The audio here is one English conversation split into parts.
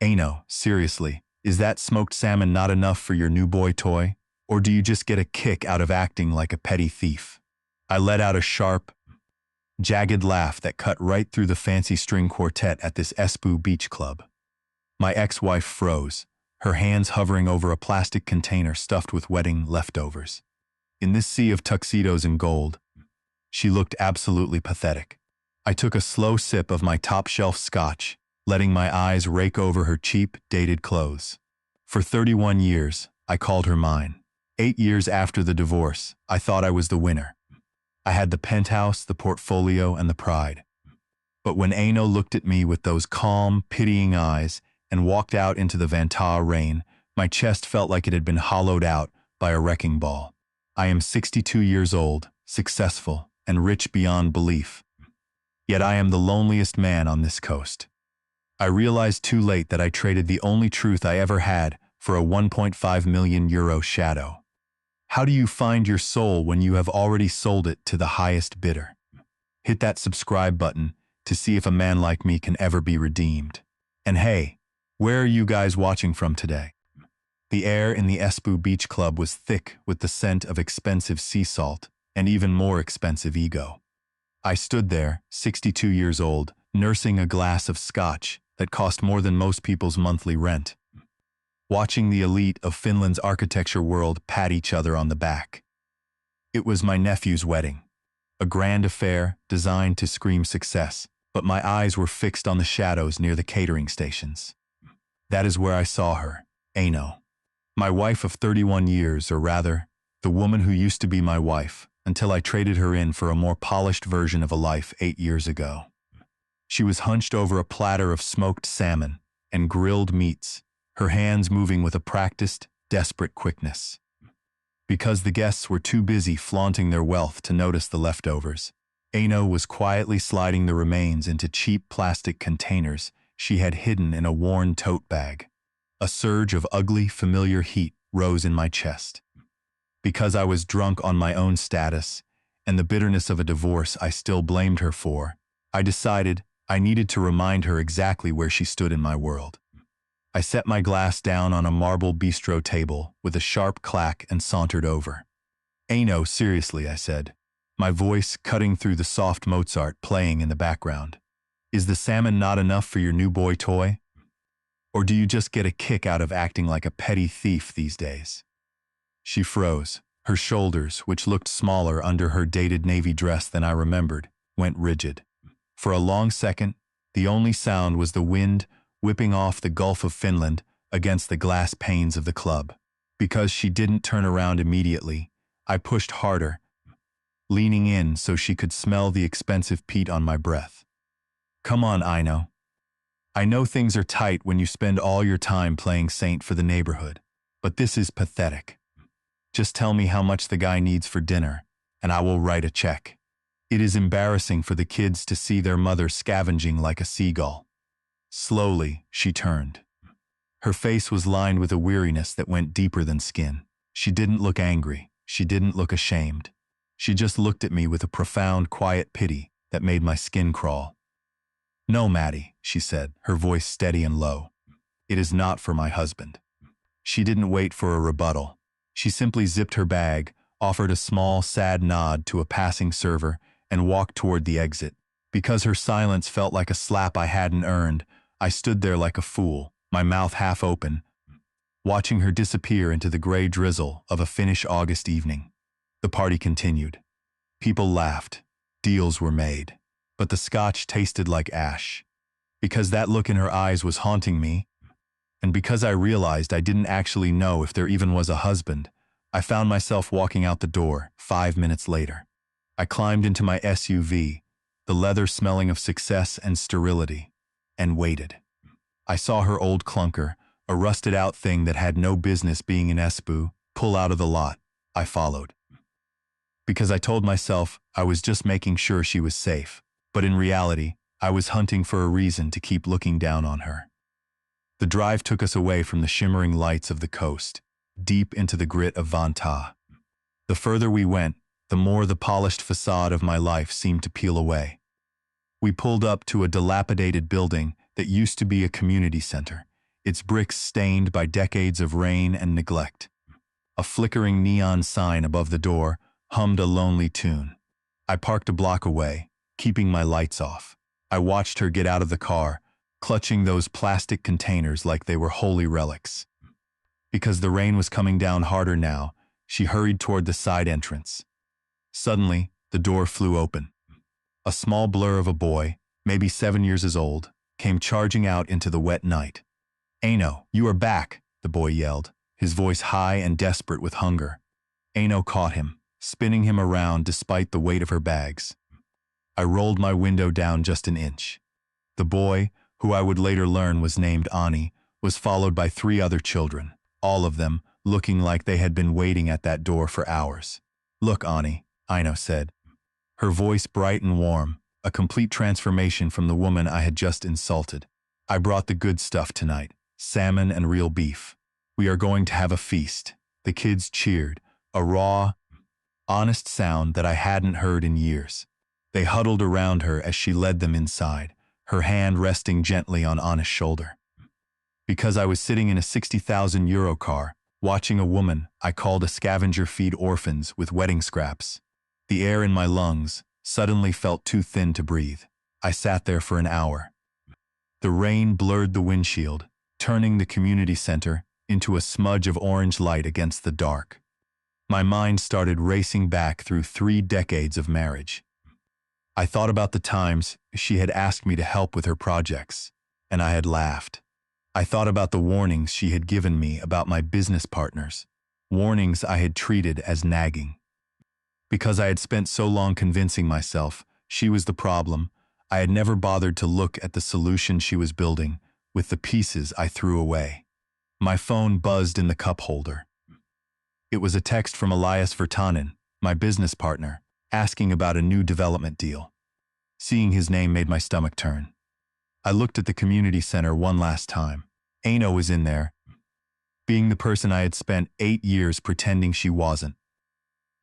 Ano, seriously, is that smoked salmon not enough for your new boy toy? Or do you just get a kick out of acting like a petty thief? I let out a sharp, jagged laugh that cut right through the fancy string quartet at this Espoo beach club. My ex-wife froze, her hands hovering over a plastic container stuffed with wedding leftovers. In this sea of tuxedos and gold, she looked absolutely pathetic. I took a slow sip of my top-shelf scotch, letting my eyes rake over her cheap, dated clothes. For 31 years, I called her mine. 8 years after the divorce, I thought I was the winner. I had the penthouse, the portfolio, and the pride. But when Ano looked at me with those calm, pitying eyes and walked out into the Vantagh rain, my chest felt like it had been hollowed out by a wrecking ball. I am 62 years old, successful, and rich beyond belief. Yet I am the loneliest man on this coast. I realized too late that I traded the only truth I ever had for a 1.5 million euro shadow. How do you find your soul when you have already sold it to the highest bidder? Hit that subscribe button to see if a man like me can ever be redeemed. And hey, where are you guys watching from today? The air in the Espoo Beach Club was thick with the scent of expensive sea salt and even more expensive ego. I stood there, 62 years old, nursing a glass of scotch that cost more than most people's monthly rent, watching the elite of Finland's architecture world pat each other on the back. It was my nephew's wedding, a grand affair designed to scream success, but my eyes were fixed on the shadows near the catering stations. That is where I saw her, Ano. My wife of 31 years, or rather, the woman who used to be my wife, until I traded her in for a more polished version of a life 8 years ago. She was hunched over a platter of smoked salmon and grilled meats, her hands moving with a practiced, desperate quickness. Because the guests were too busy flaunting their wealth to notice the leftovers, Ano was quietly sliding the remains into cheap plastic containers she had hidden in a worn tote bag. A surge of ugly, familiar heat rose in my chest. Because I was drunk on my own status and the bitterness of a divorce I still blamed her for, I decided I needed to remind her exactly where she stood in my world. I set my glass down on a marble bistro table with a sharp clack and sauntered over. Ano, seriously, I said, my voice cutting through the soft Mozart playing in the background. Is the salmon not enough for your new boy toy? Or do you just get a kick out of acting like a petty thief these days? She froze. Her shoulders, which looked smaller under her dated navy dress than I remembered, went rigid. For a long second, the only sound was the wind whipping off the Gulf of Finland against the glass panes of the club. Because she didn't turn around immediately, I pushed harder, leaning in so she could smell the expensive peat on my breath. Come on, Ano. I know things are tight when you spend all your time playing saint for the neighborhood, but this is pathetic. Just tell me how much the guy needs for dinner, and I will write a check. It is embarrassing for the kids to see their mother scavenging like a seagull. Slowly, she turned. Her face was lined with a weariness that went deeper than skin. She didn't look angry. She didn't look ashamed. She just looked at me with a profound, quiet pity that made my skin crawl. No, Maddie, she said, her voice steady and low. It is not for my husband. She didn't wait for a rebuttal. She simply zipped her bag, offered a small, sad nod to a passing server, and walked toward the exit. Because her silence felt like a slap I hadn't earned, I stood there like a fool, my mouth half open, watching her disappear into the gray drizzle of a Finnish August evening. The party continued. People laughed. Deals were made. But the scotch tasted like ash. Because that look in her eyes was haunting me, and because I realized I didn't actually know if there even was a husband, I found myself walking out the door 5 minutes later. I climbed into my SUV, the leather smelling of success and sterility, and waited. I saw her old clunker, a rusted-out thing that had no business being in Espoo, pull out of the lot. I followed. Because I told myself I was just making sure she was safe, but in reality, I was hunting for a reason to keep looking down on her. The drive took us away from the shimmering lights of the coast, deep into the grit of Vantagh. The further we went, the more the polished facade of my life seemed to peel away. We pulled up to a dilapidated building that used to be a community center, its bricks stained by decades of rain and neglect. A flickering neon sign above the door hummed a lonely tune. I parked a block away, keeping my lights off. I watched her get out of the car, clutching those plastic containers like they were holy relics. Because the rain was coming down harder now, she hurried toward the side entrance. Suddenly, the door flew open. A small blur of a boy, maybe 7 years old, came charging out into the wet night. "Ano, you are back," the boy yelled, his voice high and desperate with hunger. Ano caught him, spinning him around despite the weight of her bags. I rolled my window down just an inch. The boy, who I would later learn was named Ani, was followed by 3 other children, all of them looking like they had been waiting at that door for hours. "Look, Ani," Ino said, her voice bright and warm, a complete transformation from the woman I had just insulted. "I brought the good stuff tonight, salmon and real beef. We are going to have a feast." The kids cheered, a raw, honest sound that I hadn't heard in years. They huddled around her as she led them inside, her hand resting gently on Anna's shoulder. Because I was sitting in a €60,000 car, watching a woman I called a scavenger feed orphans with wedding scraps. The air in my lungs suddenly felt too thin to breathe. I sat there for an hour. The rain blurred the windshield, turning the community center into a smudge of orange light against the dark. My mind started racing back through 3 decades of marriage. I thought about the times she had asked me to help with her projects, and I had laughed. I thought about the warnings she had given me about my business partners, warnings I had treated as nagging. Because I had spent so long convincing myself she was the problem, I had never bothered to look at the solution she was building with the pieces I threw away. My phone buzzed in the cup holder. It was a text from Elias Vertanen, my business partner, asking about a new development deal. Seeing his name made my stomach turn. I looked at the community center one last time. Ano was in there, being the person I had spent 8 years pretending she wasn't.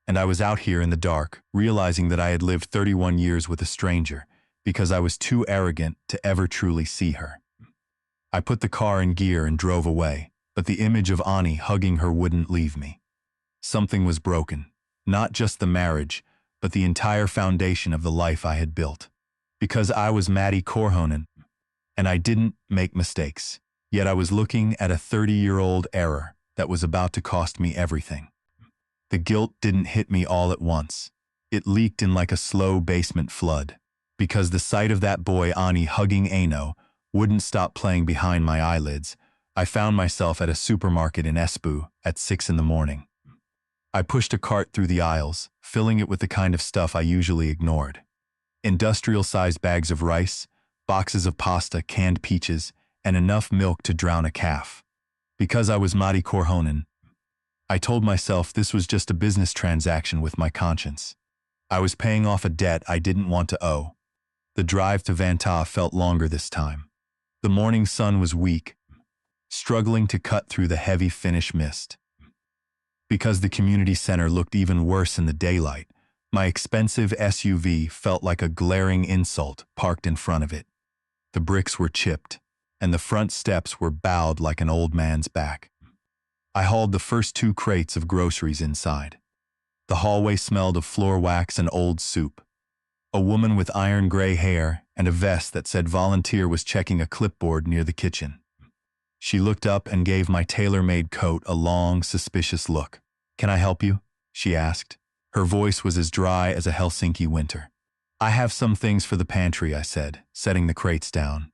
And I was out here in the dark, realizing that I had lived 31 years with a stranger because I was too arrogant to ever truly see her. I put the car in gear and drove away, but the image of Ani hugging her wouldn't leave me. Something was broken, not just the marriage, but the entire foundation of the life I had built. Because I was Matti Korhonen, and I didn't make mistakes, yet I was looking at a 30-year-old error that was about to cost me everything. The guilt didn't hit me all at once. It leaked in like a slow basement flood, because the sight of that boy Ani hugging Ano wouldn't stop playing behind my eyelids. I found myself at a supermarket in Espoo at 6 in the morning. I pushed a cart through the aisles, filling it with the kind of stuff I usually ignored. Industrial-sized bags of rice, boxes of pasta, canned peaches, and enough milk to drown a calf. Because I was Matti Korhonen, I told myself this was just a business transaction with my conscience. I was paying off a debt I didn't want to owe. The drive to Vantaa felt longer this time. The morning sun was weak, struggling to cut through the heavy Finnish mist. Because the community center looked even worse in the daylight, my expensive SUV felt like a glaring insult parked in front of it. The bricks were chipped, and the front steps were bowed like an old man's back. I hauled the first 2 crates of groceries inside. The hallway smelled of floor wax and old soup. A woman with iron gray hair and a vest that said volunteer was checking a clipboard near the kitchen. She looked up and gave my tailor-made coat a long, suspicious look. "Can I help you?" she asked. Her voice was as dry as a Helsinki winter. "I have some things for the pantry," I said, setting the crates down.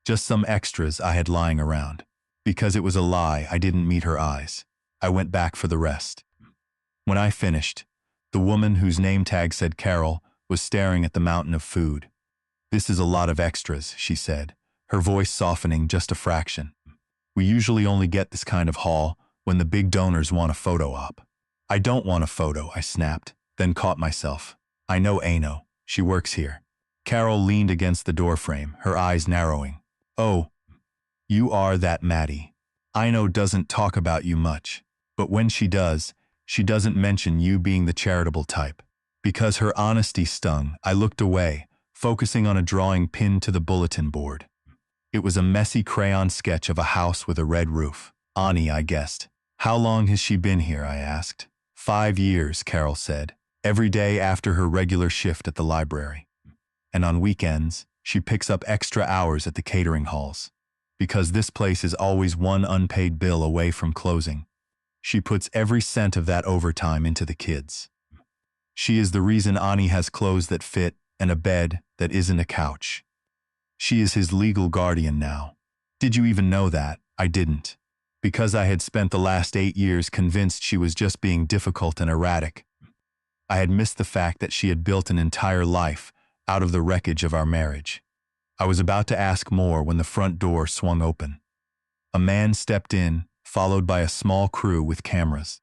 Just some extras I had lying around. Because it was a lie, I didn't meet her eyes. I went back for the rest. When I finished, the woman whose name tag said Carol was staring at the mountain of food. "This is a lot of extras," she said, her voice softening just a fraction. "We usually only get this kind of haul when the big donors want a photo op." "I don't want a photo," I snapped, then caught myself. "I know Ano. She works here." Carol leaned against the doorframe, her eyes narrowing. "Oh, you are that Matti. Ano doesn't talk about you much, but when she does, she doesn't mention you being the charitable type." Because her honesty stung, I looked away, focusing on a drawing pinned to the bulletin board. It was a messy crayon sketch of a house with a red roof. Ani, I guessed. How long has she been here? I asked. 5 years, Carol said. Every day after her regular shift at the library. And on weekends, she picks up extra hours at the catering halls. Because this place is always one unpaid bill away from closing. She puts every cent of that overtime into the kids. She is the reason Ani has clothes that fit and a bed that isn't a couch. She is his legal guardian now. Did you even know that? I didn't. Because I had spent the last 8 years convinced she was just being difficult and erratic. I had missed the fact that she had built an entire life out of the wreckage of our marriage. I was about to ask more when the front door swung open. A man stepped in, followed by a small crew with cameras.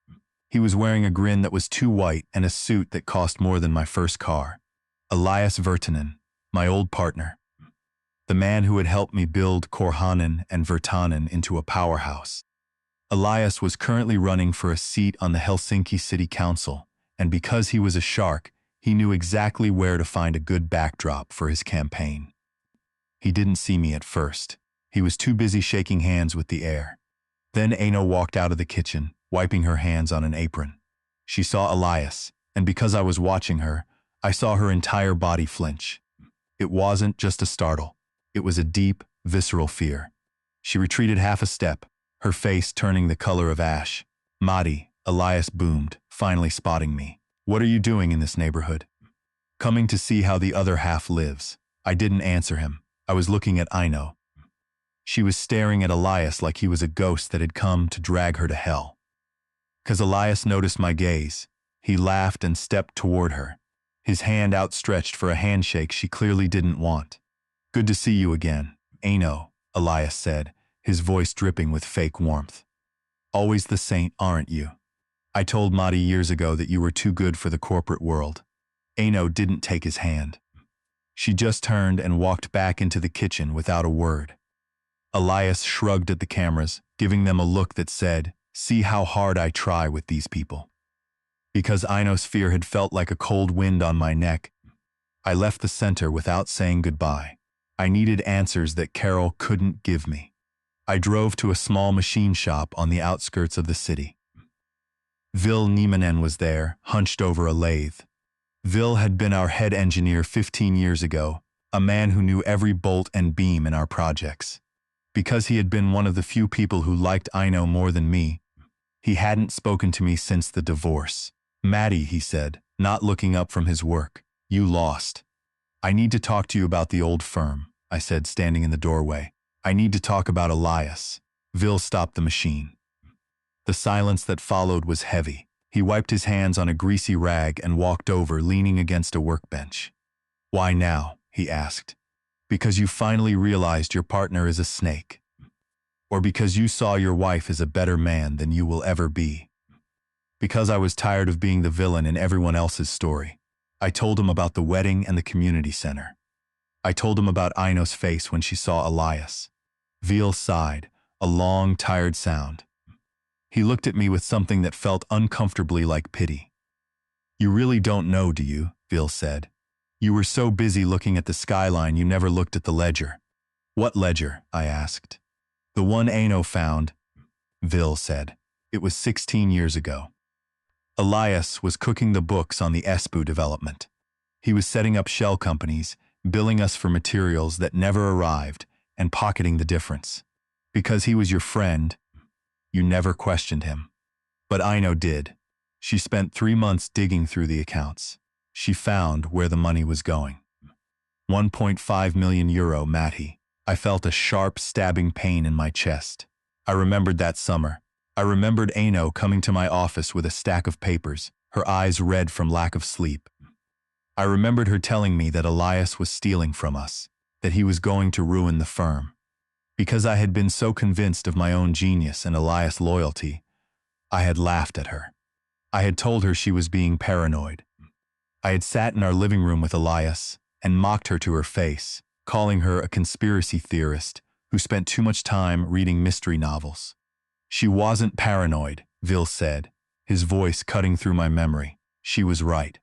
He was wearing a grin that was too white and a suit that cost more than my first car. Elias Virtanen, my old partner. The man who had helped me build Korhanen and Virtanen into a powerhouse. Elias was currently running for a seat on the Helsinki City Council, and because he was a shark, he knew exactly where to find a good backdrop for his campaign. He didn't see me at first. He was too busy shaking hands with the air. Then Aino walked out of the kitchen, wiping her hands on an apron. She saw Elias, and because I was watching her, I saw her entire body flinch. It wasn't just a startle. It was a deep, visceral fear. She retreated half a step, her face turning the color of ash. Madi, Elias boomed, finally spotting me. What are you doing in this neighborhood? Coming to see how the other half lives. I didn't answer him. I was looking at Aino. She was staring at Elias like he was a ghost that had come to drag her to hell. 'Cause Elias noticed my gaze, he laughed and stepped toward her, his hand outstretched for a handshake she clearly didn't want. Good to see you again, Aino, Elias said, his voice dripping with fake warmth. Always the saint, aren't you? I told Madi years ago that you were too good for the corporate world. Aino didn't take his hand. She just turned and walked back into the kitchen without a word. Elias shrugged at the cameras, giving them a look that said, see how hard I try with these people. Because Aino's fear had felt like a cold wind on my neck, I left the center without saying goodbye. I needed answers that Carol couldn't give me. I drove to a small machine shop on the outskirts of the city. Vil Niemanen was there, hunched over a lathe. Vil had been our head engineer 15 years ago, a man who knew every bolt and beam in our projects. Because he had been one of the few people who liked Aino more than me, he hadn't spoken to me since the divorce. Maddie, he said, not looking up from his work, you lost. I need to talk to you about the old firm, I said, standing in the doorway. I need to talk about Elias. Vil stopped the machine. The silence that followed was heavy. He wiped his hands on a greasy rag and walked over, leaning against a workbench. Why now? He asked. Because you finally realized your partner is a snake. Or because you saw your wife as a better man than you will ever be. Because I was tired of being the villain in everyone else's story. I told him about the wedding and the community center. I told him about Aino's face when she saw Elias. Vil sighed, a long, tired sound. He looked at me with something that felt uncomfortably like pity. You really don't know, do you? Vil said. You were so busy looking at the skyline you never looked at the ledger. What ledger? I asked. The one Aino found, Vil said. It was 16 years ago. Elias was cooking the books on the Espoo development. He was setting up shell companies, billing us for materials that never arrived, and pocketing the difference. Because he was your friend, you never questioned him. But Aino did. She spent 3 months digging through the accounts. She found where the money was going. 1.5 million euro, Matti. I felt a sharp, stabbing pain in my chest. I remembered that summer. I remembered Aino coming to my office with a stack of papers, her eyes red from lack of sleep. I remembered her telling me that Elias was stealing from us, that he was going to ruin the firm. Because I had been so convinced of my own genius and Elias' loyalty, I had laughed at her. I had told her she was being paranoid. I had sat in our living room with Elias and mocked her to her face, calling her a conspiracy theorist who spent too much time reading mystery novels. She wasn't paranoid, Vil said, his voice cutting through my memory. She was right.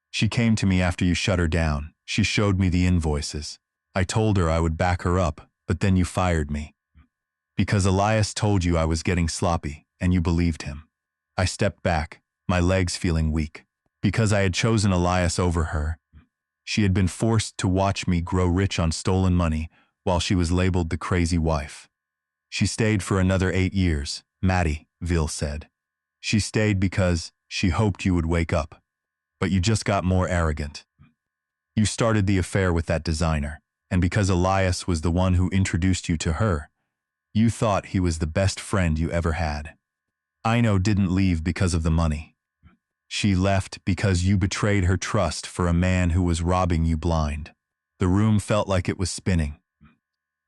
She came to me after you shut her down. She showed me the invoices. I told her I would back her up, But then you fired me. Because Elias told you I was getting sloppy, and you believed him. I stepped back, my legs feeling weak. Because I had chosen Elias over her, she had been forced to watch me grow rich on stolen money while she was labeled the crazy wife. She stayed for another 8 years, Maddie, Vil said. She stayed because she hoped you would wake up. But you just got more arrogant. You started the affair with that designer, and because Elias was the one who introduced you to her, you thought he was the best friend you ever had. Ino didn't leave because of the money. She left because you betrayed her trust for a man who was robbing you blind. The room felt like it was spinning.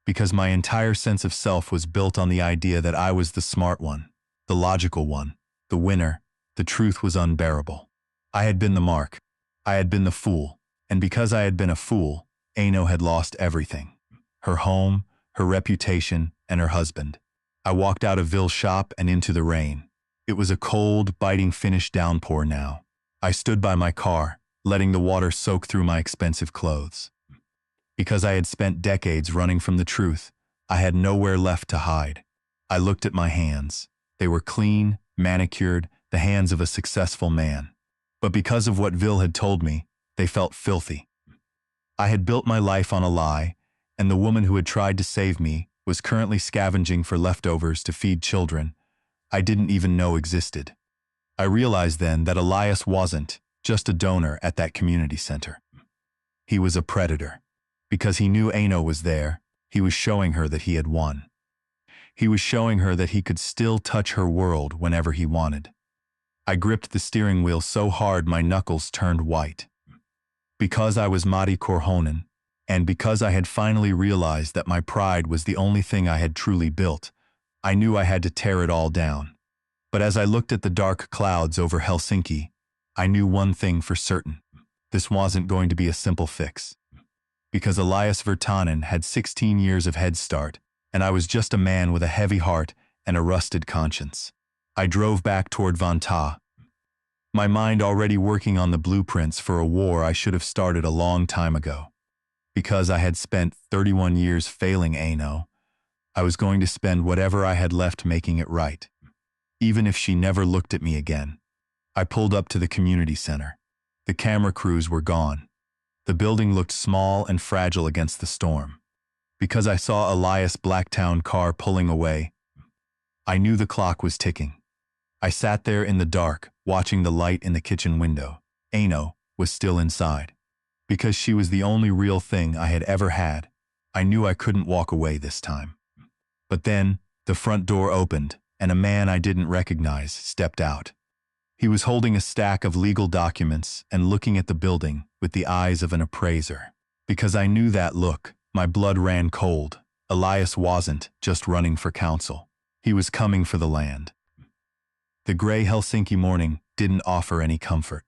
Because my entire sense of self was built on the idea that I was the smart one, the logical one, the winner, the truth was unbearable. I had been the mark. I had been the fool. And because I had been a fool, Ino had lost everything. Her home, her reputation, and her husband. I walked out of Vil's shop and into the rain. It was a cold, biting Finnish downpour now. I stood by my car, letting the water soak through my expensive clothes. Because I had spent decades running from the truth, I had nowhere left to hide. I looked at my hands. They were clean, manicured, the hands of a successful man. But because of what Vil had told me, they felt filthy. I had built my life on a lie, and the woman who had tried to save me was currently scavenging for leftovers to feed children I didn't even know existed. I realized then that Elias wasn't just a donor at that community center. He was a predator. Because he knew Ino was there, he was showing her that he had won. He was showing her that he could still touch her world whenever he wanted. I gripped the steering wheel so hard my knuckles turned white. Because I was Mari Korhonen, and because I had finally realized that my pride was the only thing I had truly built, I knew I had to tear it all down. But as I looked at the dark clouds over Helsinki, I knew one thing for certain. This wasn't going to be a simple fix. Because Elias Virtanen had 16 years of head start, and I was just a man with a heavy heart and a rusted conscience. I drove back toward Vantaa, my mind already working on the blueprints for a war I should have started a long time ago. Because I had spent 31 years failing Ino, I was going to spend whatever I had left making it right. Even if she never looked at me again. I pulled up to the community center. The camera crews were gone. The building looked small and fragile against the storm. Because I saw Elias' Blacktown car pulling away, I knew the clock was ticking. I sat there in the dark, watching the light in the kitchen window. Ino was still inside. Because she was the only real thing I had ever had, I knew I couldn't walk away this time. But then, the front door opened, and a man I didn't recognize stepped out. He was holding a stack of legal documents and looking at the building with the eyes of an appraiser. Because I knew that look, my blood ran cold. Elias wasn't just running for council. He was coming for the land. The gray Helsinki morning didn't offer any comfort.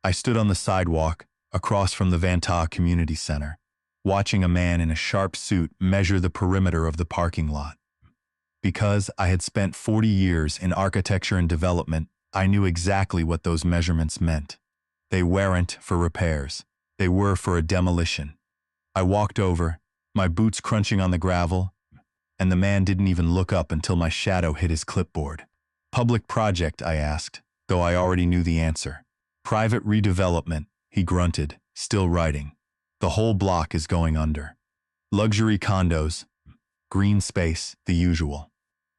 I stood on the sidewalk, across from the Vantaa Community Center, watching a man in a sharp suit measure the perimeter of the parking lot. Because I had spent 40 years in architecture and development, I knew exactly what those measurements meant. They weren't for repairs. They were for a demolition. I walked over, my boots crunching on the gravel, and the man didn't even look up until my shadow hit his clipboard. Public project, I asked, though I already knew the answer. Private redevelopment, he grunted, still writing. The whole block is going under. Luxury condos, green space, the usual.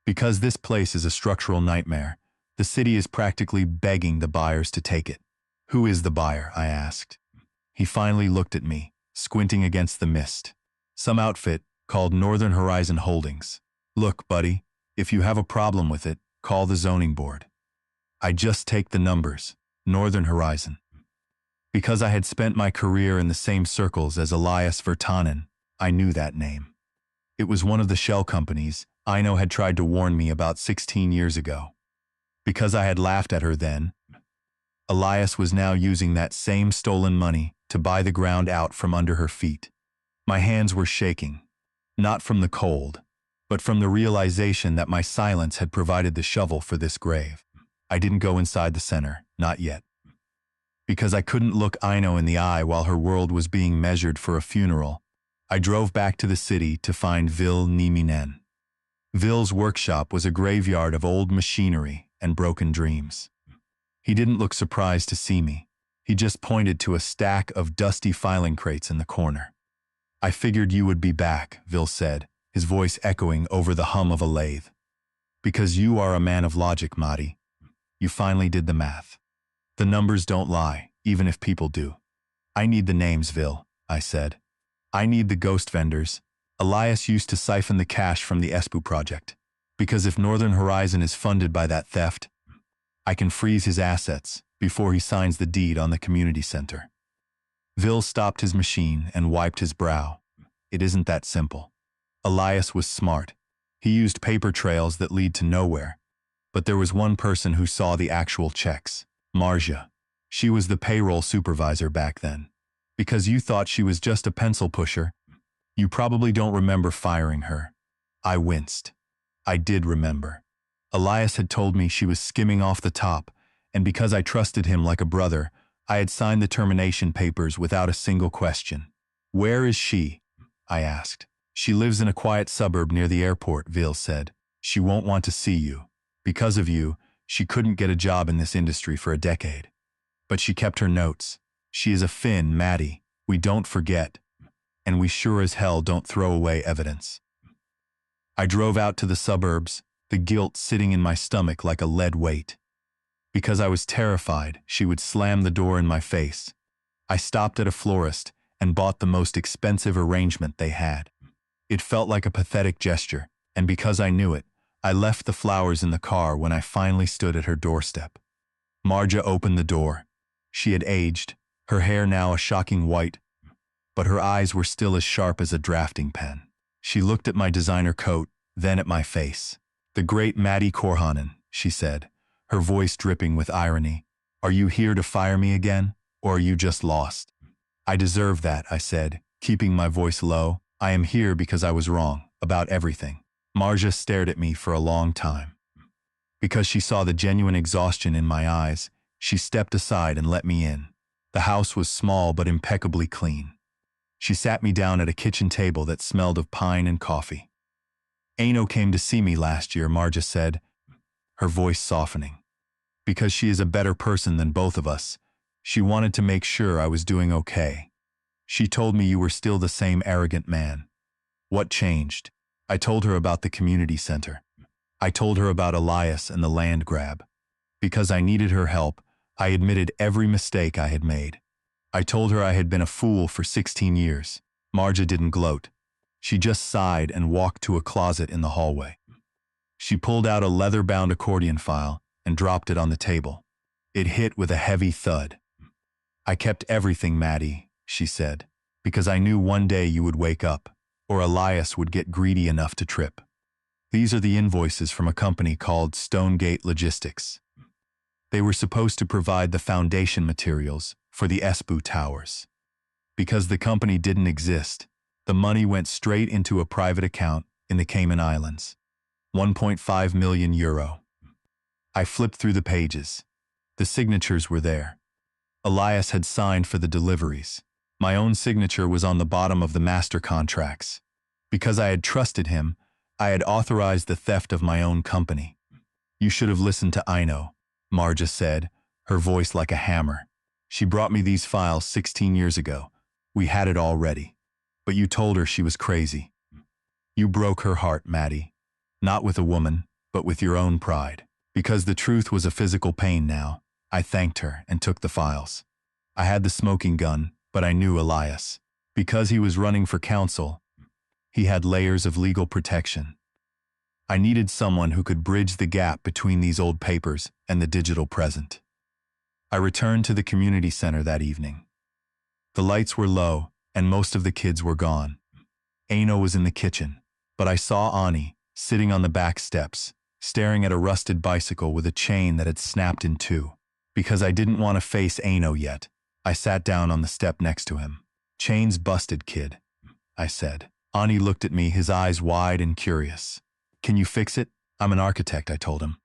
Because this place is a structural nightmare, the city is practically begging the buyers to take it. Who is the buyer? I asked. He finally looked at me, squinting against the mist. Some outfit called Northern Horizon Holdings. Look, buddy, if you have a problem with it, call the zoning board. I just take the numbers. Northern Horizon. Because I had spent my career in the same circles as Elias Virtanen, I knew that name. It was one of the shell companies Ino had tried to warn me about 16 years ago. Because I had laughed at her then, Elias was now using that same stolen money to buy the ground out from under her feet. My hands were shaking, not from the cold, but from the realization that my silence had provided the shovel for this grave. I didn't go inside the center, not yet. Because I couldn't look Ino in the eye while her world was being measured for a funeral, I drove back to the city to find Vil Nieminen. Vil's workshop was a graveyard of old machinery and broken dreams. He didn't look surprised to see me. He just pointed to a stack of dusty filing crates in the corner. I figured you would be back, Vil said, his voice echoing over the hum of a lathe. Because you are a man of logic, Madi. You finally did the math. The numbers don't lie, even if people do. I need the names, Vil, I said. I need the ghost vendors. Elias used to siphon the cash from the Espu project. Because if Northern Horizon is funded by that theft, I can freeze his assets before he signs the deed on the community center. Vil stopped his machine and wiped his brow. It isn't that simple. Elias was smart. He used paper trails that lead to nowhere. But there was one person who saw the actual checks. Marja. She was the payroll supervisor back then. Because you thought she was just a pencil pusher, you probably don't remember firing her. I winced. I did remember. Elias had told me she was skimming off the top, and because I trusted him like a brother, I had signed the termination papers without a single question. Where is she? I asked. She lives in a quiet suburb near the airport, Vil said. She won't want to see you. Because of you, she couldn't get a job in this industry for a decade. But she kept her notes. She is a Finn, Maddie. We don't forget. And we sure as hell don't throw away evidence. I drove out to the suburbs, the guilt sitting in my stomach like a lead weight. Because I was terrified she would slam the door in my face, I stopped at a florist and bought the most expensive arrangement they had. It felt like a pathetic gesture, and because I knew it, I left the flowers in the car when I finally stood at her doorstep. Marja opened the door. She had aged, her hair now a shocking white, but her eyes were still as sharp as a drafting pen. She looked at my designer coat, then at my face. The great Maddie Korhonen, she said, her voice dripping with irony. Are you here to fire me again, or are you just lost? I deserve that, I said, keeping my voice low. I am here because I was wrong, about everything. Marja stared at me for a long time. Because she saw the genuine exhaustion in my eyes, she stepped aside and let me in. The house was small but impeccably clean. She sat me down at a kitchen table that smelled of pine and coffee. Aino came to see me last year, Marja said, her voice softening. Because she is a better person than both of us, she wanted to make sure I was doing okay. She told me you were still the same arrogant man. What changed? I told her about the community center. I told her about Elias and the land grab. Because I needed her help, I admitted every mistake I had made. I told her I had been a fool for 16 years. Marja didn't gloat. She just sighed and walked to a closet in the hallway. She pulled out a leather-bound accordion file and dropped it on the table. It hit with a heavy thud. I kept everything, Maddie, she said, because I knew one day you would wake up, or Elias would get greedy enough to trip. These are the invoices from a company called Stonegate Logistics. They were supposed to provide the foundation materials for the Espu towers. Because the company didn't exist, the money went straight into a private account in the Cayman Islands. 1.5 million euro. I flipped through the pages. The signatures were there. Elias had signed for the deliveries. My own signature was on the bottom of the master contracts. Because I had trusted him, I had authorized the theft of my own company. You should have listened to Aino, Marja said, her voice like a hammer. She brought me these files 16 years ago. We had it all ready. But you told her she was crazy. You broke her heart, Maddie. Not with a woman, but with your own pride. Because the truth was a physical pain now, I thanked her and took the files. I had the smoking gun, but I knew Elias. Because he was running for council, he had layers of legal protection. I needed someone who could bridge the gap between these old papers and the digital present. I returned to the community center that evening. The lights were low, and most of the kids were gone. Aino was in the kitchen, but I saw Ani, sitting on the back steps, staring at a rusted bicycle with a chain that had snapped in two. Because I didn't want to face Aino yet, I sat down on the step next to him. Chain's busted, kid, I said. Ani looked at me, his eyes wide and curious. Can you fix it? I'm an architect, I told him.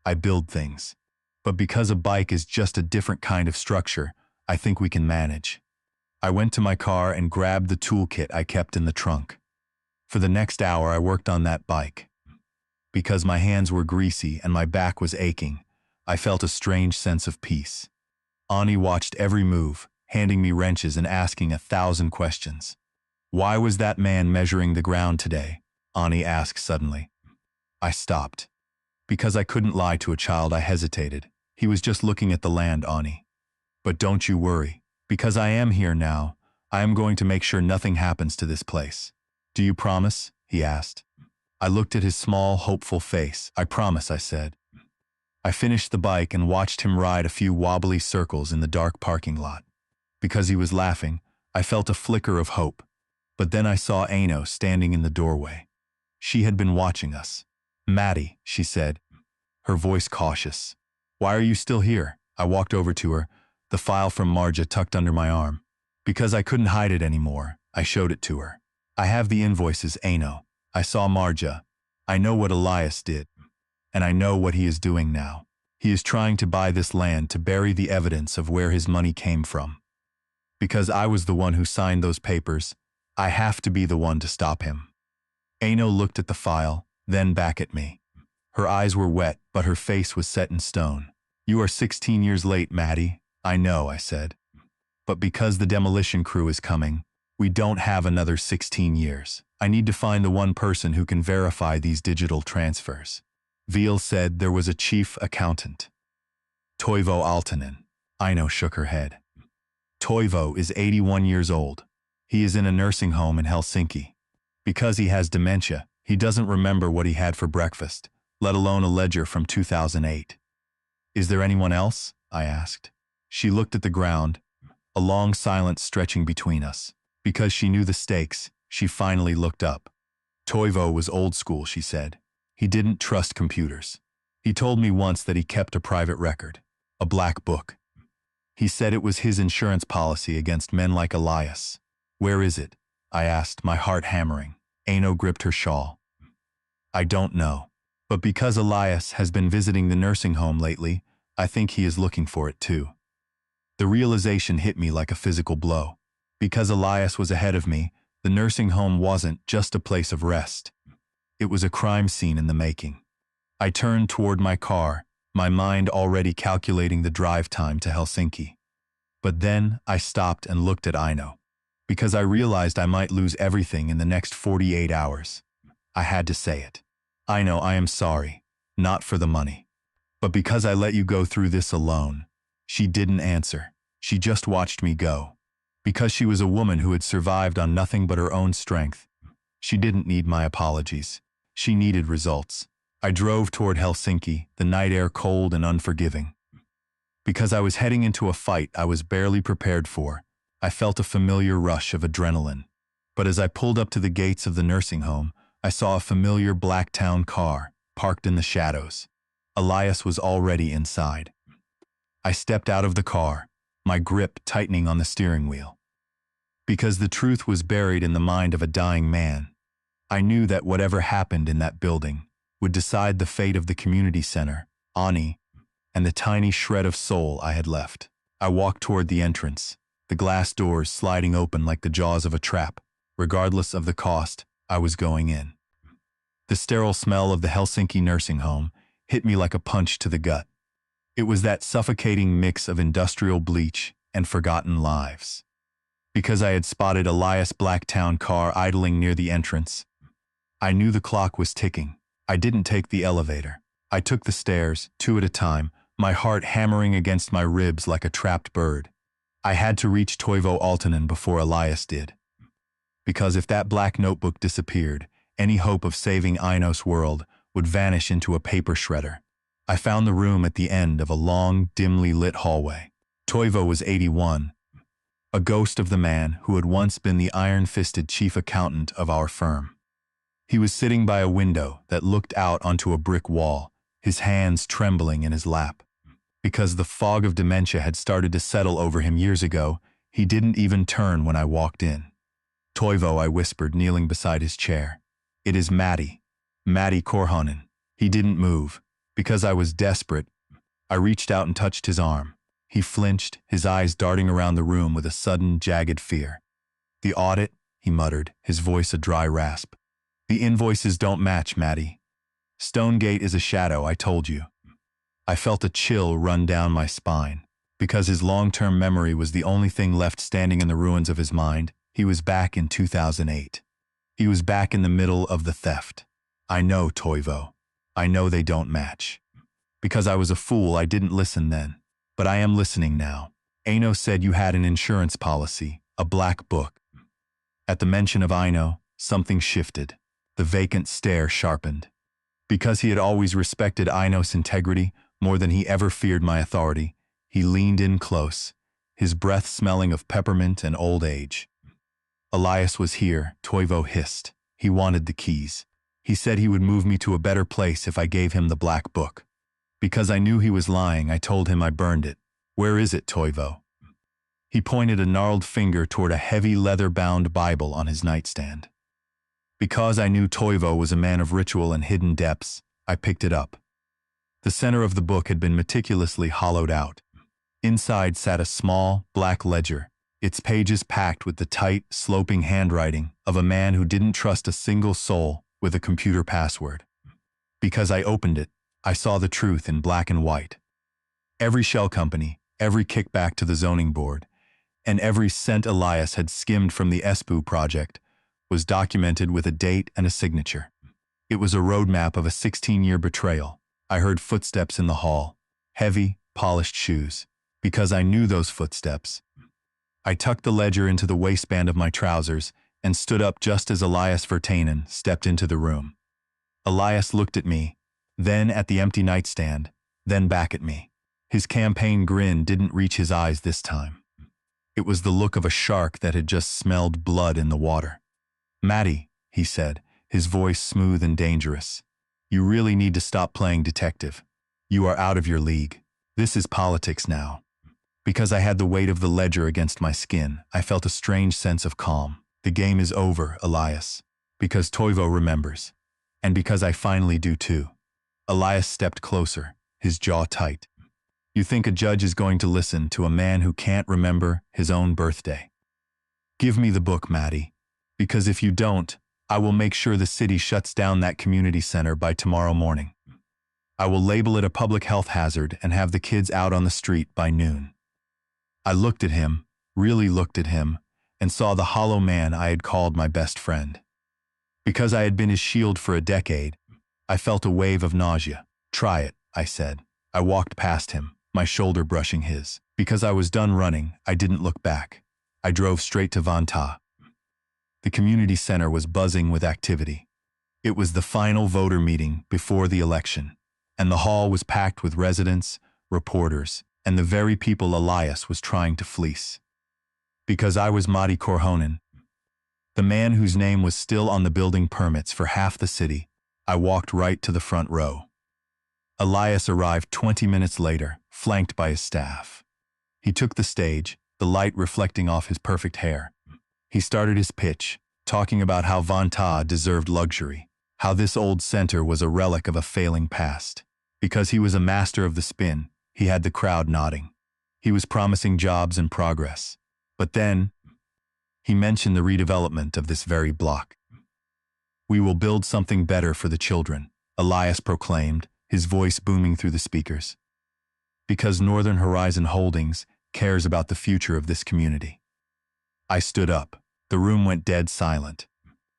I build things. But because a bike is just a different kind of structure, I think we can manage. I went to my car and grabbed the toolkit I kept in the trunk. For the next hour, I worked on that bike. Because my hands were greasy and my back was aching, I felt a strange sense of peace. Ani watched every move, handing me wrenches and asking 1,000 questions. Why was that man measuring the ground today? Ani asked suddenly. I stopped. Because I couldn't lie to a child, I hesitated. He was just looking at the land, Ani. But don't you worry. Because I am here now, I am going to make sure nothing happens to this place. Do you promise? He asked. I looked at his small, hopeful face. I promise, I said. I finished the bike and watched him ride a few wobbly circles in the dark parking lot. Because he was laughing, I felt a flicker of hope. But then I saw Aino standing in the doorway. She had been watching us. Maddie, she said, her voice cautious. Why are you still here? I walked over to her, the file from Marja tucked under my arm. Because I couldn't hide it anymore, I showed it to her. I have the invoices, Aino. I saw Marja. I know what Elias did. And I know what he is doing now. He is trying to buy this land to bury the evidence of where his money came from. Because I was the one who signed those papers, I have to be the one to stop him. Aino looked at the file, then back at me. Her eyes were wet, but her face was set in stone. You are 16 years late, Maddie. I know, I said. But because the demolition crew is coming, we don't have another 16 years. I need to find the one person who can verify these digital transfers. Veal said there was a chief accountant. Toivo Aaltonen. Aino shook her head. Toivo is 81 years old. He is in a nursing home in Helsinki. Because he has dementia, he doesn't remember what he had for breakfast, let alone a ledger from 2008. Is there anyone else? I asked. She looked at the ground, a long silence stretching between us. Because she knew the stakes, she finally looked up. Toivo was old school, she said. He didn't trust computers. He told me once that he kept a private record, a black book. He said it was his insurance policy against men like Elias. Where is it? I asked, my heart hammering. Aino gripped her shawl. I don't know. But because Elias has been visiting the nursing home lately, I think he is looking for it too. The realization hit me like a physical blow. Because Elias was ahead of me, the nursing home wasn't just a place of rest. It was a crime scene in the making. I turned toward my car, my mind already calculating the drive time to Helsinki. But then I stopped and looked at Aino. Because I realized I might lose everything in the next 48 hours. I had to say it. Aino, I am sorry. Not for the money. But because I let you go through this alone. She didn't answer. She just watched me go. Because she was a woman who had survived on nothing but her own strength. She didn't need my apologies. She needed results. I drove toward Helsinki, the night air cold and unforgiving. Because I was heading into a fight I was barely prepared for, I felt a familiar rush of adrenaline. But as I pulled up to the gates of the nursing home, I saw a familiar black town car, parked in the shadows. Elias was already inside. I stepped out of the car, my grip tightening on the steering wheel. Because the truth was buried in the mind of a dying man, I knew that whatever happened in that building would decide the fate of the community center, Ani, and the tiny shred of soul I had left. I walked toward the entrance, the glass doors sliding open like the jaws of a trap. Regardless of the cost, I was going in. The sterile smell of the Helsinki nursing home hit me like a punch to the gut. It was that suffocating mix of industrial bleach and forgotten lives. Because I had spotted Elias' Blacktown car idling near the entrance, I knew the clock was ticking. I didn't take the elevator. I took the stairs, 2 at a time, my heart hammering against my ribs like a trapped bird. I had to reach Toivo Aaltonen before Elias did. Because if that black notebook disappeared, any hope of saving Aino's world would vanish into a paper shredder. I found the room at the end of a long, dimly lit hallway. Toivo was 81, a ghost of the man who had once been the iron-fisted chief accountant of our firm. He was sitting by a window that looked out onto a brick wall, his hands trembling in his lap. Because the fog of dementia had started to settle over him years ago, he didn't even turn when I walked in. Toivo, I whispered, kneeling beside his chair. It is Maddie Korhonen. He didn't move. Because I was desperate, I reached out and touched his arm. He flinched, his eyes darting around the room with a sudden, jagged fear. The audit, he muttered, his voice a dry rasp. The invoices don't match, Maddie. Stonegate is a shadow, I told you. I felt a chill run down my spine. Because his long-term memory was the only thing left standing in the ruins of his mind, he was back in 2008. He was back in the middle of the theft. I know, Toivo. I know they don't match. Because I was a fool, I didn't listen then. But I am listening now. Aino said you had an insurance policy, a black book. At the mention of Aino, something shifted. The vacant stare sharpened. Because he had always respected Aino's integrity more than he ever feared my authority, he leaned in close, his breath smelling of peppermint and old age. Elias was here, Toivo hissed. He wanted the keys. He said he would move me to a better place if I gave him the black book. Because I knew he was lying, I told him I burned it. Where is it, Toivo? He pointed a gnarled finger toward a heavy leather-bound Bible on his nightstand. Because I knew Toivo was a man of ritual and hidden depths, I picked it up. The center of the book had been meticulously hollowed out. Inside sat a small, black ledger, its pages packed with the tight, sloping handwriting of a man who didn't trust a single soul with a computer password. Because I opened it, I saw the truth in black and white. Every shell company, every kickback to the zoning board, and every cent Elias had skimmed from the ESPU project was documented with a date and a signature. It was a roadmap of a 16-year betrayal. I heard footsteps in the hall, heavy, polished shoes. Because I knew those footsteps, I tucked the ledger into the waistband of my trousers and stood up just as Elias Vertanen stepped into the room. Elias looked at me, then at the empty nightstand, then back at me. His campaign grin didn't reach his eyes this time. It was the look of a shark that had just smelled blood in the water. Maddie, he said, his voice smooth and dangerous. You really need to stop playing detective. You are out of your league. This is politics now. Because I had the weight of the ledger against my skin, I felt a strange sense of calm. The game is over, Elias. Because Toivo remembers. And because I finally do too. Elias stepped closer, his jaw tight. You think a judge is going to listen to a man who can't remember his own birthday? Give me the book, Maddie. Because if you don't, I will make sure the city shuts down that community center by tomorrow morning. I will label it a public health hazard and have the kids out on the street by noon. I looked at him, really looked at him, and saw the hollow man I had called my best friend. Because I had been his shield for a decade, I felt a wave of nausea. Try it, I said. I walked past him, my shoulder brushing his. Because I was done running, I didn't look back. I drove straight to Vanta. The community center was buzzing with activity. It was the final voter meeting before the election, and the hall was packed with residents, reporters, and the very people Elias was trying to fleece. Because I was Matti Korhonen, the man whose name was still on the building permits for half the city, I walked right to the front row. Elias arrived 20 minutes later, flanked by his staff. He took the stage, the light reflecting off his perfect hair. He started his pitch, talking about how Vanta deserved luxury, how this old center was a relic of a failing past. Because he was a master of the spin, he had the crowd nodding. He was promising jobs and progress. But then, he mentioned the redevelopment of this very block. We will build something better for the children, Elias proclaimed, his voice booming through the speakers. Because Northern Horizon Holdings cares about the future of this community. I stood up. The room went dead silent.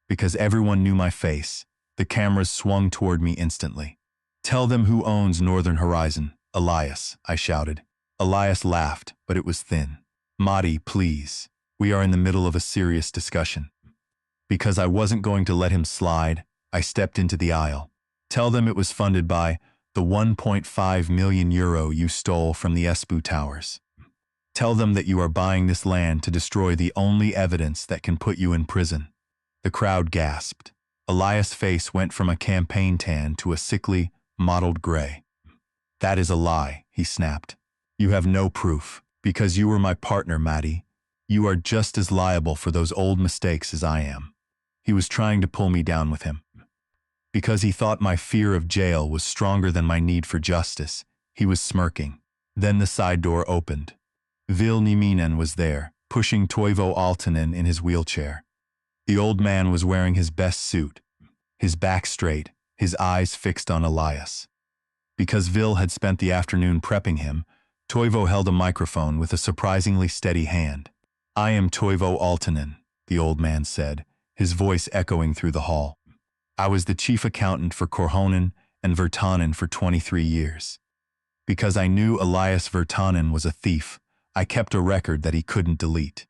Because everyone knew my face, the cameras swung toward me instantly. Tell them who owns Northern Horizon. Elias, I shouted. Elias laughed, but it was thin. Matti, please. We are in the middle of a serious discussion. Because I wasn't going to let him slide, I stepped into the aisle. Tell them it was funded by the 1.5 million euro you stole from the ESPU towers. Tell them that you are buying this land to destroy the only evidence that can put you in prison. The crowd gasped. Elias' face went from a campaign tan to a sickly, mottled gray. That is a lie, he snapped. You have no proof. Because you were my partner, Matti. You are just as liable for those old mistakes as I am. He was trying to pull me down with him. Because he thought my fear of jail was stronger than my need for justice, he was smirking. Then the side door opened. Vil Nieminen was there, pushing Toivo Aaltonen in his wheelchair. The old man was wearing his best suit, his back straight, his eyes fixed on Elias. Because Vil had spent the afternoon prepping him, Toivo held a microphone with a surprisingly steady hand. "I am Toivo Aaltonen," the old man said, his voice echoing through the hall. "I was the chief accountant for Korhonen and Virtanen for 23 years. Because I knew Elias Virtanen was a thief, I kept a record that he couldn't delete.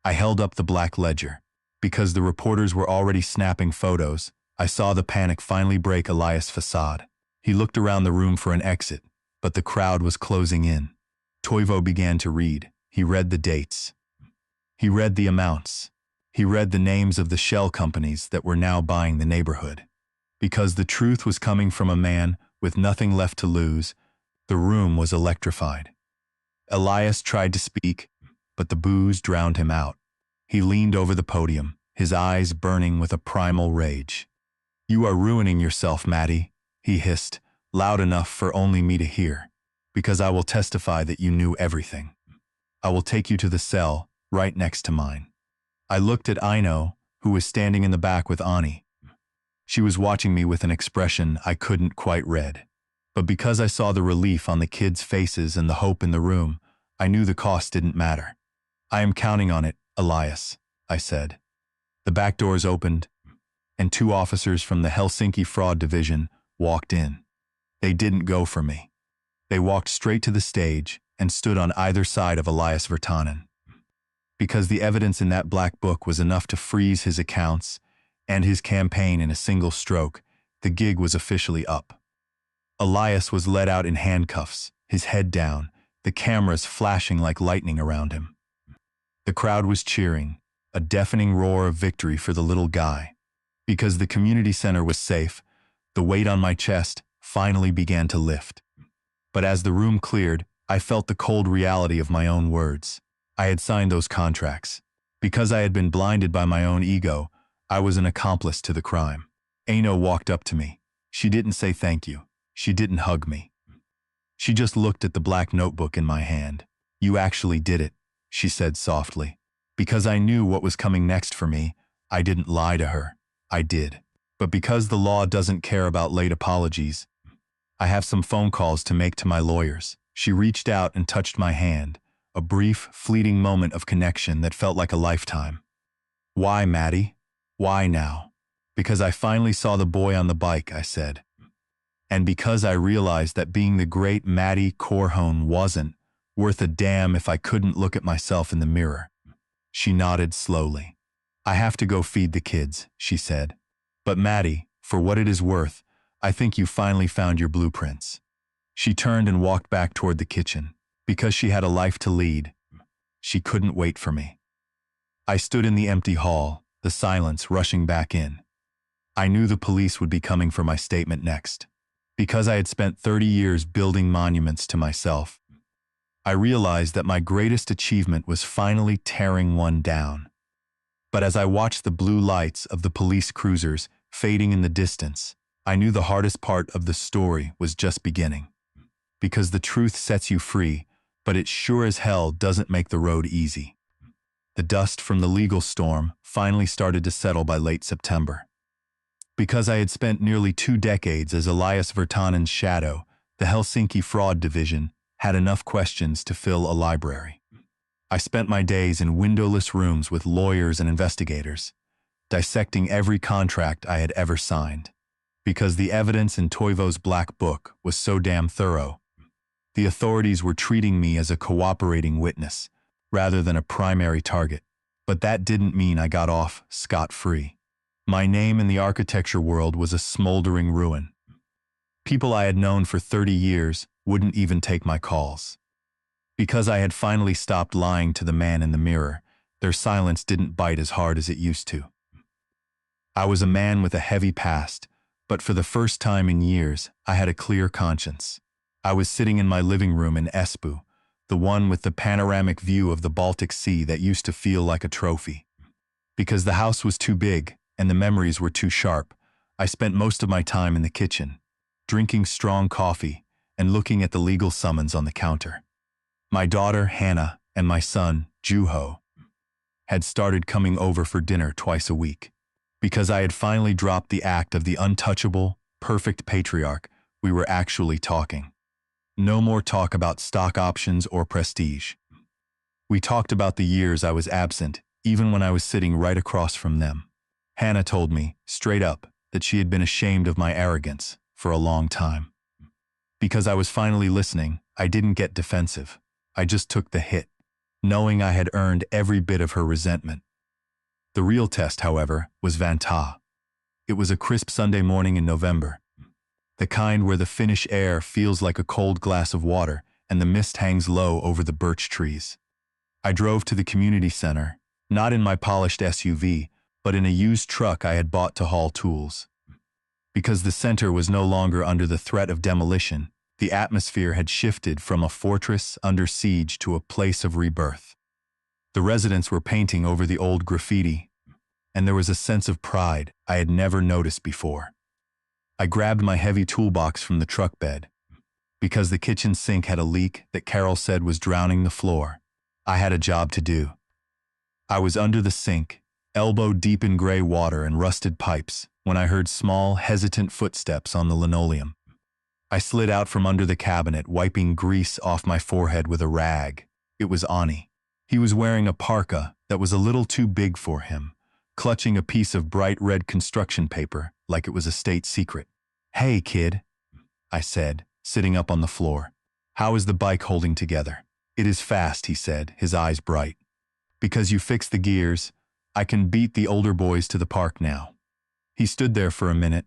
I held up the black ledger. Because the reporters were already snapping photos, I saw the panic finally break Elias' facade. He looked around the room for an exit, but the crowd was closing in. Toivo began to read. He read the dates. He read the amounts. He read the names of the shell companies that were now buying the neighborhood. Because the truth was coming from a man with nothing left to lose, the room was electrified. Elias tried to speak, but the boos drowned him out. He leaned over the podium, his eyes burning with a primal rage. "You are ruining yourself, Maddie," he hissed, loud enough for only me to hear, "because I will testify that you knew everything. I will take you to the cell, right next to mine." I looked at Aino, who was standing in the back with Ani. She was watching me with an expression I couldn't quite read. But because I saw the relief on the kids' faces and the hope in the room, I knew the cost didn't matter. "I am counting on it, Elias," I said. The back doors opened, and 2 officers from the Helsinki Fraud Division walked in. They didn't go for me. They walked straight to the stage and stood on either side of Elias Virtanen. Because the evidence in that black book was enough to freeze his accounts and his campaign in a single stroke, the gig was officially up. Elias was led out in handcuffs, his head down, the cameras flashing like lightning around him. The crowd was cheering, a deafening roar of victory for the little guy. Because the community center was safe, the weight on my chest finally began to lift. But as the room cleared, I felt the cold reality of my own words. I had signed those contracts. Because I had been blinded by my own ego, I was an accomplice to the crime. Aino walked up to me. She didn't say thank you. She didn't hug me. She just looked at the black notebook in my hand. "You actually did it," she said softly. Because I knew what was coming next for me, I didn't lie to her. I did. But because the law doesn't care about late apologies, I have some phone calls to make to my lawyers. She reached out and touched my hand, a brief, fleeting moment of connection that felt like a lifetime. "Why, Maddie? Why now?" "Because I finally saw the boy on the bike," I said. "And because I realized that being the great Maddie Korhonen wasn't worth a damn if I couldn't look at myself in the mirror." She nodded slowly. "I have to go feed the kids," she said. "But Maddie, for what it is worth, I think you finally found your blueprints." She turned and walked back toward the kitchen. Because she had a life to lead, she couldn't wait for me. I stood in the empty hall, the silence rushing back in. I knew the police would be coming for my statement next. Because I had spent 30 years building monuments to myself, I realized that my greatest achievement was finally tearing one down. But as I watched the blue lights of the police cruisers fading in the distance, I knew the hardest part of the story was just beginning. Because the truth sets you free, but it sure as hell doesn't make the road easy. The dust from the legal storm finally started to settle by late September. Because I had spent nearly 2 decades as Elias Virtanen's shadow, the Helsinki Fraud Division had enough questions to fill a library. I spent my days in windowless rooms with lawyers and investigators, dissecting every contract I had ever signed. Because the evidence in Toivo's black book was so damn thorough, the authorities were treating me as a cooperating witness, rather than a primary target. But that didn't mean I got off scot-free. My name in the architecture world was a smoldering ruin. People I had known for 30 years wouldn't even take my calls. Because I had finally stopped lying to the man in the mirror, their silence didn't bite as hard as it used to. I was a man with a heavy past, but for the first time in years, I had a clear conscience. I was sitting in my living room in Espoo, the one with the panoramic view of the Baltic Sea that used to feel like a trophy. Because the house was too big and the memories were too sharp, I spent most of my time in the kitchen, drinking strong coffee and looking at the legal summons on the counter. My daughter, Hannah, and my son, Juho, had started coming over for dinner twice a week. Because I had finally dropped the act of the untouchable, perfect patriarch, we were actually talking. No more talk about stock options or prestige. We talked about the years I was absent, even when I was sitting right across from them. Hannah told me, straight up, that she had been ashamed of my arrogance for a long time. Because I was finally listening, I didn't get defensive. I just took the hit, knowing I had earned every bit of her resentment. The real test, however, was Vantaa. It was a crisp Sunday morning in November, the kind where the Finnish air feels like a cold glass of water and the mist hangs low over the birch trees. I drove to the community center, not in my polished SUV, but in a used truck I had bought to haul tools. Because the center was no longer under the threat of demolition, the atmosphere had shifted from a fortress under siege to a place of rebirth. The residents were painting over the old graffiti, and there was a sense of pride I had never noticed before. I grabbed my heavy toolbox from the truck bed. Because the kitchen sink had a leak that Carol said was drowning the floor, I had a job to do. I was under the sink, elbow deep in gray water and rusted pipes, when I heard small, hesitant footsteps on the linoleum. I slid out from under the cabinet, wiping grease off my forehead with a rag. It was Ani. He was wearing a parka that was a little too big for him, clutching a piece of bright red construction paper like it was a state secret. "Hey, kid," I said, sitting up on the floor. "How is the bike holding together?" "It is fast," he said, his eyes bright. "Because you fixed the gears, I can beat the older boys to the park now." He stood there for a minute,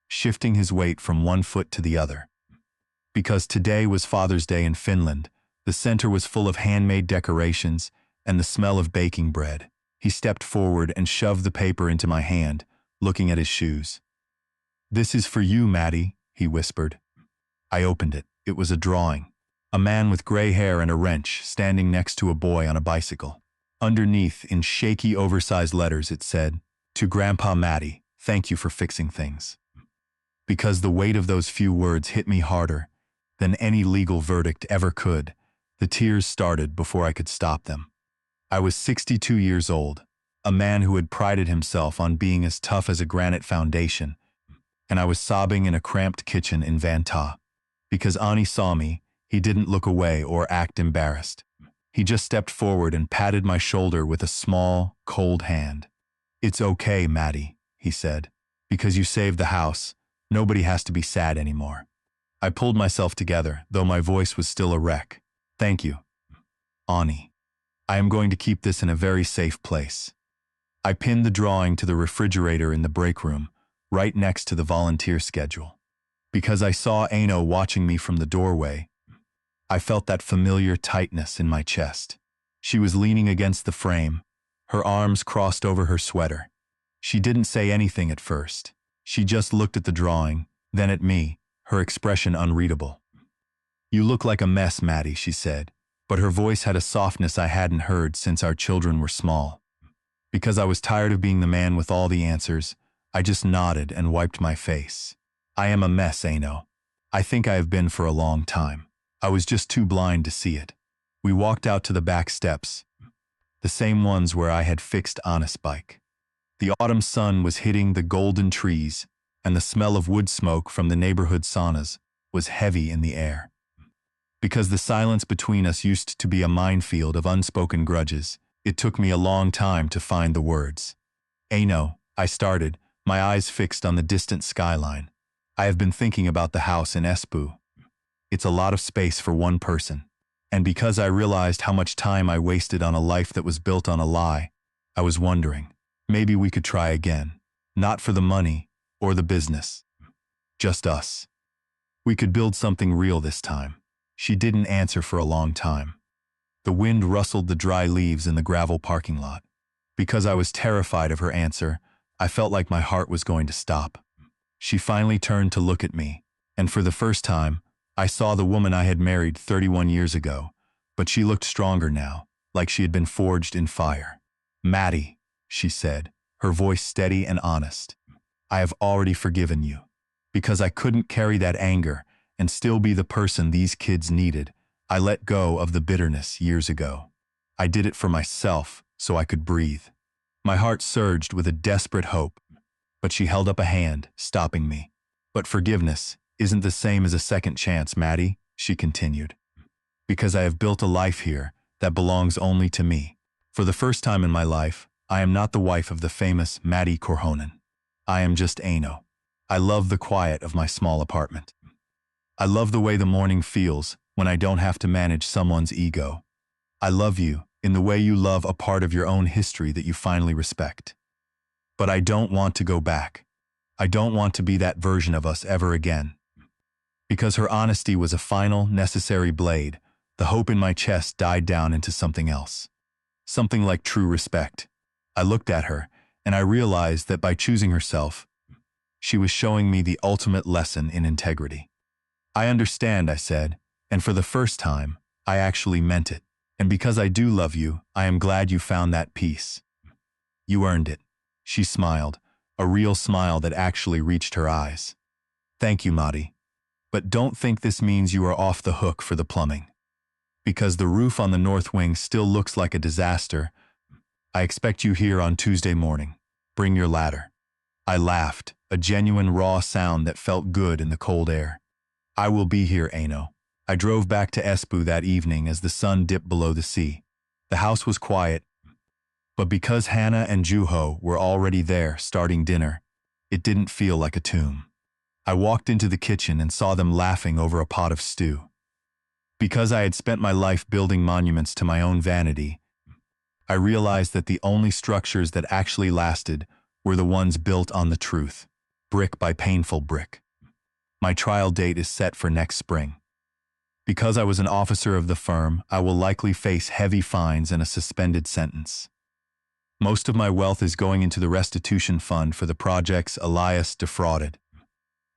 shifting his weight from one foot to the other. Because today was Father's Day in Finland, the center was full of handmade decorations and the smell of baking bread. He stepped forward and shoved the paper into my hand, looking at his shoes. "This is for you, Maddie," he whispered. I opened it. It was a drawing. A man with gray hair and a wrench standing next to a boy on a bicycle. Underneath, in shaky, oversized letters, it said, "To Grandpa Matty, thank you for fixing things." Because the weight of those few words hit me harder than any legal verdict ever could, the tears started before I could stop them. I was 62 years old, a man who had prided himself on being as tough as a granite foundation, and I was sobbing in a cramped kitchen in Vantaa. Because Ani saw me, he didn't look away or act embarrassed. He just stepped forward and patted my shoulder with a small, cold hand. "It's okay, Maddie," he said. "Because you saved the house, nobody has to be sad anymore." I pulled myself together, though my voice was still a wreck. "Thank you, Ani. I am going to keep this in a very safe place." I pinned the drawing to the refrigerator in the break room, right next to the volunteer schedule. Because I saw Aino watching me from the doorway, I felt that familiar tightness in my chest. She was leaning against the frame, her arms crossed over her sweater. She didn't say anything at first. She just looked at the drawing, then at me, her expression unreadable. "You look like a mess, Maddie," she said, but her voice had a softness I hadn't heard since our children were small. Because I was tired of being the man with all the answers, I just nodded and wiped my face. "I am a mess, Aino. I think I have been for a long time. I was just too blind to see it." We walked out to the back steps, the same ones where I had fixed Anna's bike. The autumn sun was hitting the golden trees, and the smell of wood smoke from the neighborhood saunas was heavy in the air. Because the silence between us used to be a minefield of unspoken grudges, it took me a long time to find the words. "Aino," I started, my eyes fixed on the distant skyline. "I have been thinking about the house in Espoo. It's a lot of space for one person. And because I realized how much time I wasted on a life that was built on a lie, I was wondering, maybe we could try again. Not for the money or the business. Just us. We could build something real this time." She didn't answer for a long time. The wind rustled the dry leaves in the gravel parking lot. Because I was terrified of her answer, I felt like my heart was going to stop. She finally turned to look at me, and for the first time, I saw the woman I had married 31 years ago, but she looked stronger now, like she had been forged in fire. "Maddie," she said, her voice steady and honest, "I have already forgiven you." Because I couldn't carry that anger and still be the person these kids needed. I let go of the bitterness years ago. I did it for myself, so I could breathe. My heart surged with a desperate hope, but she held up a hand, stopping me. But forgiveness isn't the same as a second chance, Maddie, she continued. Because I have built a life here that belongs only to me. For the first time in my life, I am not the wife of the famous Maddie Korhonen. I am just Aino. I love the quiet of my small apartment. I love the way the morning feels when I don't have to manage someone's ego. I love you in the way you love a part of your own history that you finally respect. But I don't want to go back. I don't want to be that version of us ever again. Because her honesty was a final, necessary blade, the hope in my chest died down into something else. Something like true respect. I looked at her, and I realized that by choosing herself, she was showing me the ultimate lesson in integrity. I understand, I said, and for the first time, I actually meant it. And because I do love you, I am glad you found that peace. You earned it. She smiled, a real smile that actually reached her eyes. Thank you, Maddie. But don't think this means you are off the hook for the plumbing. Because the roof on the north wing still looks like a disaster, I expect you here on Tuesday morning. Bring your ladder. I laughed, a genuine raw sound that felt good in the cold air. I will be here, Aino. I drove back to Espoo that evening as the sun dipped below the sea. The house was quiet, but because Hannah and Juho were already there starting dinner, it didn't feel like a tomb. I walked into the kitchen and saw them laughing over a pot of stew. Because I had spent my life building monuments to my own vanity, I realized that the only structures that actually lasted were the ones built on the truth, brick by painful brick. My trial date is set for next spring. Because I was an officer of the firm, I will likely face heavy fines and a suspended sentence. Most of my wealth is going into the restitution fund for the projects Elias defrauded.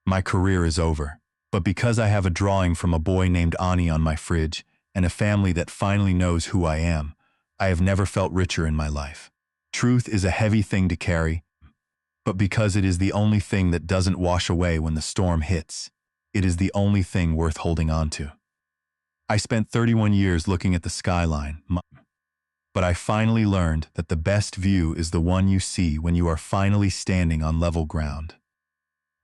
My career is over, but because I have a drawing from a boy named Ani on my fridge and a family that finally knows who I am, I have never felt richer in my life. Truth is a heavy thing to carry, but because it is the only thing that doesn't wash away when the storm hits, it is the only thing worth holding on to. I spent 31 years looking at the skyline, but I finally learned that the best view is the one you see when you are finally standing on level ground.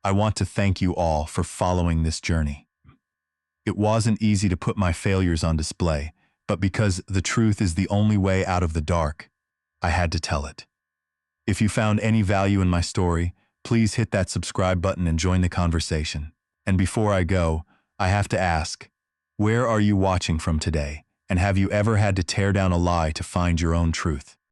I want to thank you all for following this journey. It wasn't easy to put my failures on display, but because the truth is the only way out of the dark, I had to tell it. If you found any value in my story, please hit that subscribe button and join the conversation. And before I go, I have to ask, where are you watching from today? And have you ever had to tear down a lie to find your own truth?